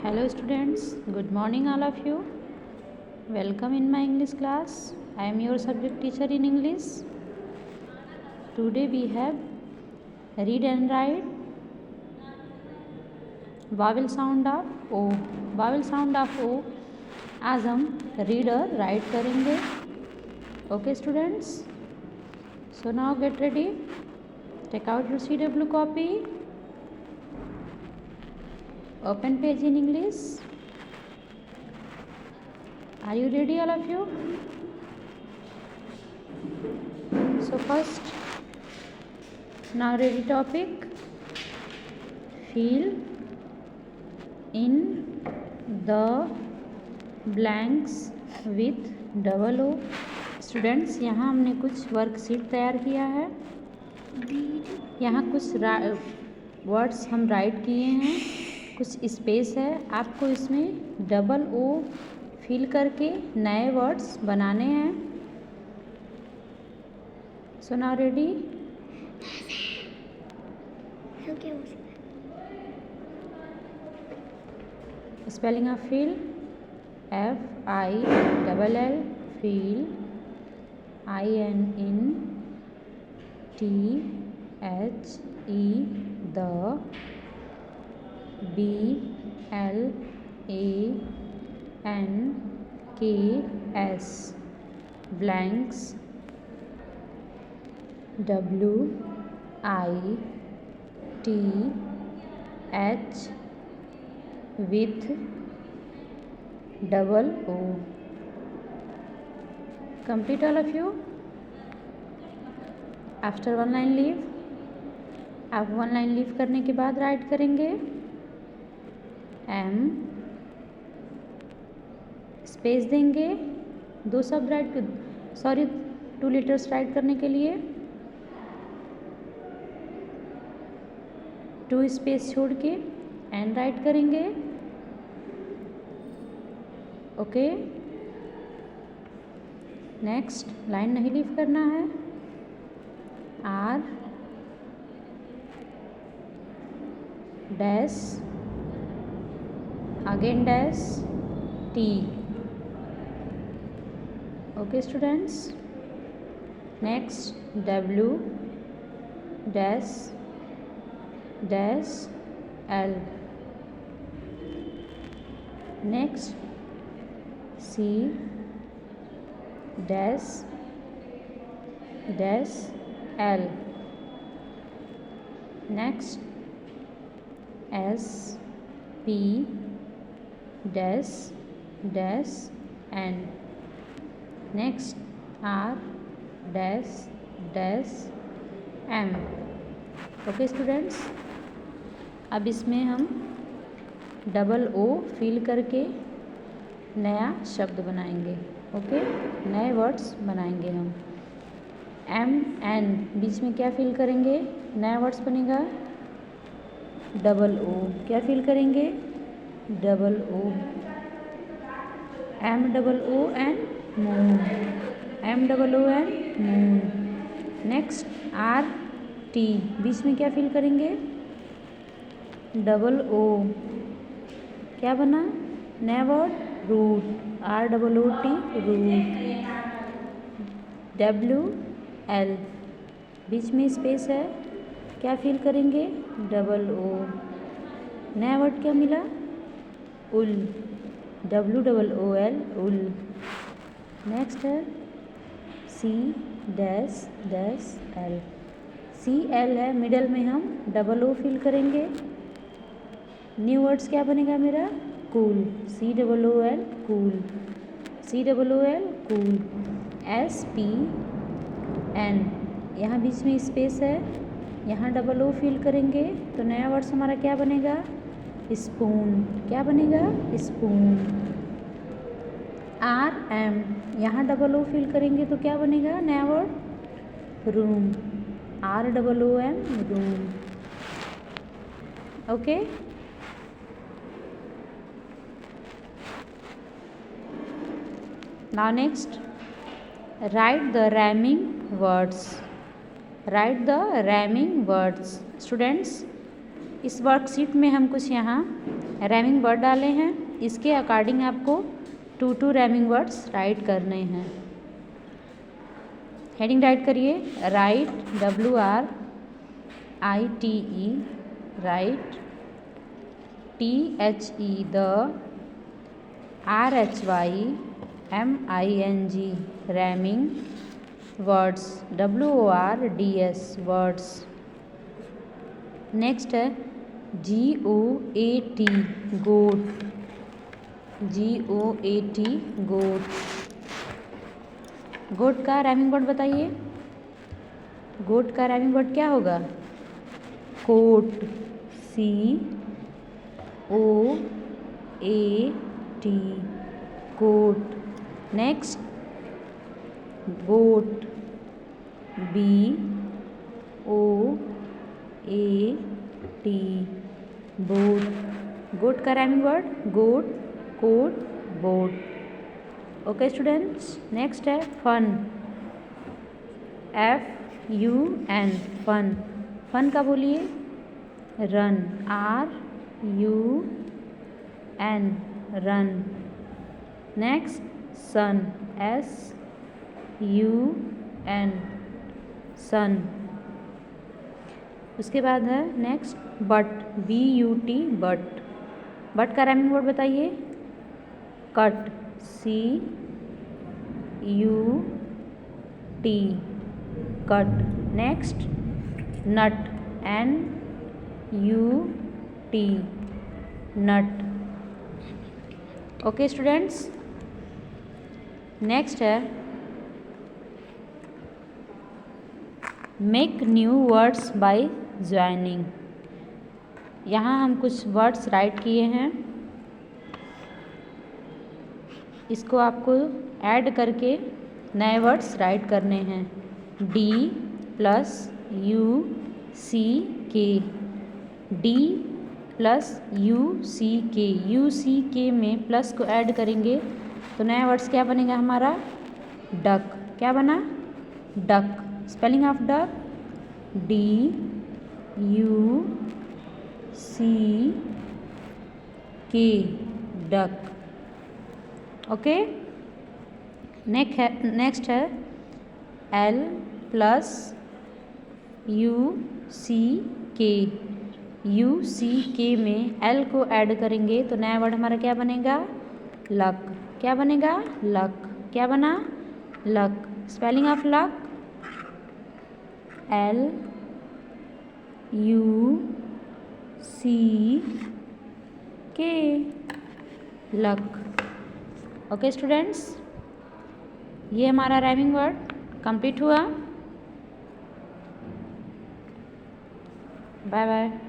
Hello students, good morning all of you. Welcome in my English class. I am your subject teacher in English. Today we have read and write vowel sound of O. Vowel sound of O आज हम read और write करेंगे. Okay students. So now get ready. Take out your CW copy. Open page in English. Are you ready all of you? So first, now ready topic. Fill in the blanks with double O. Students यहाँ हमने कुछ worksheet तैयार किया है. यहाँ कुछ words हम right किए हैं, कुछ स्पेस है. आपको इसमें डबल ओ फिल करके नए वर्ड्स बनाने हैं. So now ready. Spelling of feel FILL feel INTHE the BLANKS blanks WITH with double O. Complete all of you. After one line leave. आप वन लाइन लीव करने के बाद right करेंगे M space देंगे. दो शब्द राइट 2 लेटर्स राइट करने के लिए 2 स्पेस छोड़ के एंड राइट करेंगे. ओके. नेक्स्ट लाइन नहीं लीव करना है. R dash again dash T. Okay students. Next W dash dash L. Next C dash dash L. Next S P dash dash N. Next R dash dash M. Okay students. अब इसमें हम double O fill करके नया शब्द बनाएंगे. Okay. नए words बनाएंगे हम. MN बीच में क्या फिल करेंगे? नया वर्ड्स बनेगा डबल ओ. क्या फिल करेंगे? Double O. MOON moon. MOON moon. Next RT बीच में क्या फिल करेंगे? Double O. क्या बना? नया word root. ROOT root. WL बीच में स्पेस है. क्या फिल करेंगे? Double O. नया वर्ड क्या मिला? उल. WOOL wool. नेक्स्ट है C dash dash L. CL है. मिडल में हम डबल ओ फिल करेंगे. न्यू वर्ड्स क्या बनेगा मेरा? Cool. COOL cool. COOL cool. SPN यहाँ बीच में स्पेस है. यहाँ डबल ओ फिल करेंगे तो नया वर्ड्स हमारा क्या बनेगा? स्पून. क्या बनेगा? स्पून. RM यहाँ डबल ओ फिल करेंगे तो क्या बनेगा? नया word room. ROOM room. Okay. Now next right the rhyming words. Right the rhyming words. Students इस वर्कशीट में हम कुछ यहाँ रैमिंग वर्ड डाले हैं, इसके अकॉर्डिंग आपको 2 रैमिंग वर्ड्स राइट करने हैं। हेडिंग राइट करिए, right WRITE, right THE, the RHYMING, rhyming words, WORDS, words. Next है GOAT, गोट, GOAT, गोट। गोट का राइमिंग वर्ड बताइए, गोट का राइमिंग वर्ड क्या होगा? Coat, COAT, coat. Next goat, BOAT, boat. Goat का rhyming word goat, coat, boat. Okay students, next है fun, FUN, fun. Fun का बोलिए, run, RUN, run. Next sun, SUN, sun. उसके बाद है next but, BUT, but. But का rhyming word बताइए, cut, CUT, cut. Next nut, NUT, nut. Okay students, next है make new words by joining. यहाँ हम कुछ वर्ड्स राइट किए हैं, इसको आपको ऐड करके नए वर्ड्स राइट करने हैं। DUCK, DUCK में प्लस को ऐड करेंगे तो नया वर्ड्स क्या बनेगा हमारा? डक। क्या बना? Duck. Spelling of duck, DUCK, duck. Okay, next है LUCK में L को ऐड करेंगे तो नया वर्ड हमारा क्या बनेगा? लक। क्या बनेगा? लक। क्या बना? Luck. Spelling of luck, LUCK, luck. Okay students, ये हमारा राइमिंग वर्ड कंप्लीट हुआ। Bye bye.